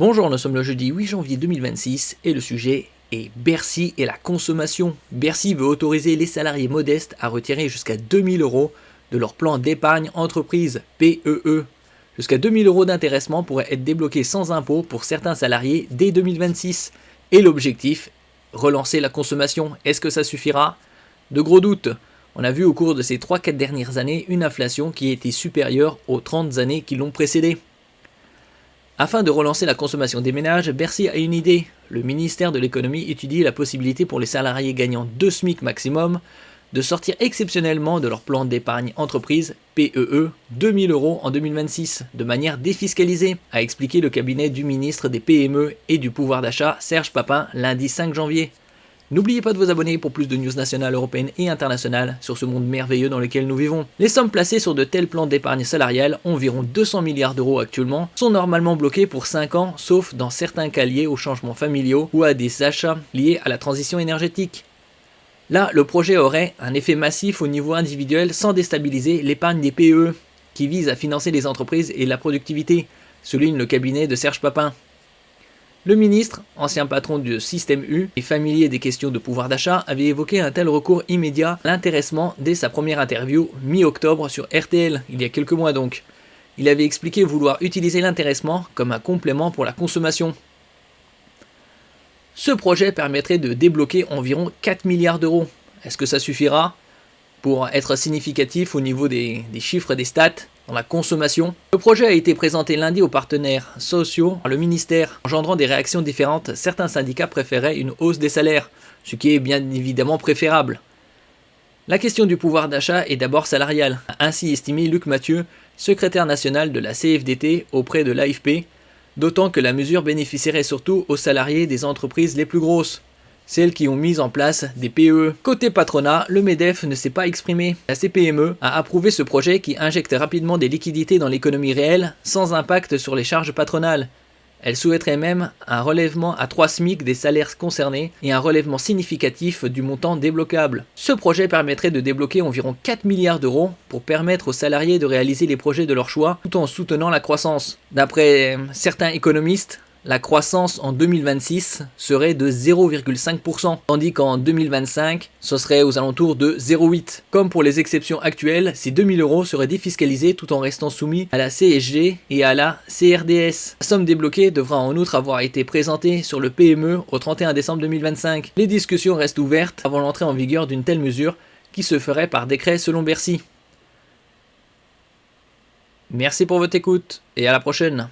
Bonjour, nous sommes le jeudi 8 janvier 2026 et le sujet est Bercy et la consommation. Bercy veut autoriser les salariés modestes à retirer jusqu'à 2000 € de leur plan d'épargne entreprise PEE. Jusqu'à 2000 € d'intéressement pourraient être débloqués sans impôt pour certains salariés dès 2026. Et l'objectif, relancer la consommation. Est-ce que ça suffira? De gros doutes. On a vu au cours de ces 3-4 dernières années une inflation qui était supérieure aux 30 années qui l'ont précédée. Afin de relancer la consommation des ménages, Bercy a une idée. Le ministère de l'économie étudie la possibilité pour les salariés gagnant 2 SMIC maximum de sortir exceptionnellement de leur plan d'épargne entreprise PEE 2000 € en 2026 de manière défiscalisée, a expliqué le cabinet du ministre des PME et du pouvoir d'achat Serge Papin lundi 5 janvier. N'oubliez pas de vous abonner pour plus de news nationales, européennes et internationales sur ce monde merveilleux dans lequel nous vivons. Les sommes placées sur de tels plans d'épargne salariale, environ 200 milliards d'euros actuellement, sont normalement bloquées pour 5 ans, sauf dans certains cas liés aux changements familiaux ou à des achats liés à la transition énergétique. Là, le projet aurait un effet massif au niveau individuel sans déstabiliser l'épargne des PEE, qui vise à financer les entreprises et la productivité, souligne le cabinet de Serge Papin. Le ministre, ancien patron du Système U et familier des questions de pouvoir d'achat, avait évoqué un tel recours immédiat à l'intéressement dès sa première interview mi-octobre sur RTL, il y a quelques mois donc. Il avait expliqué vouloir utiliser l'intéressement comme un complément pour la consommation. Ce projet permettrait de débloquer environ 4 milliards d'euros. Est-ce que ça suffira pour être significatif au niveau des chiffres et des stats dans la consommation? Le projet a été présenté lundi aux partenaires sociaux par le ministère. Engendrant des réactions différentes, certains syndicats préféraient une hausse des salaires, ce qui est bien évidemment préférable. La question du pouvoir d'achat est d'abord salariale, a ainsi estimé Luc Mathieu, secrétaire national de la CFDT auprès de l'AFP, d'autant que la mesure bénéficierait surtout aux salariés des entreprises les plus grosses, celles qui ont mis en place des PEE. Côté patronat, le MEDEF ne s'est pas exprimé. La CPME a approuvé ce projet qui injecte rapidement des liquidités dans l'économie réelle, sans impact sur les charges patronales. Elle souhaiterait même un relèvement à 3 SMIC des salaires concernés et un relèvement significatif du montant débloquable. Ce projet permettrait de débloquer environ 4 milliards d'euros pour permettre aux salariés de réaliser les projets de leur choix tout en soutenant la croissance. D'après certains économistes, la croissance en 2026 serait de 0,5%, tandis qu'en 2025, ce serait aux alentours de 0,8%. Comme pour les exceptions actuelles, ces 2000 € seraient défiscalisés tout en restant soumis à la CSG et à la CRDS. La somme débloquée devra en outre avoir été présentée sur le PME au 31 décembre 2025. Les discussions restent ouvertes avant l'entrée en vigueur d'une telle mesure qui se ferait par décret selon Bercy. Merci pour votre écoute et à la prochaine.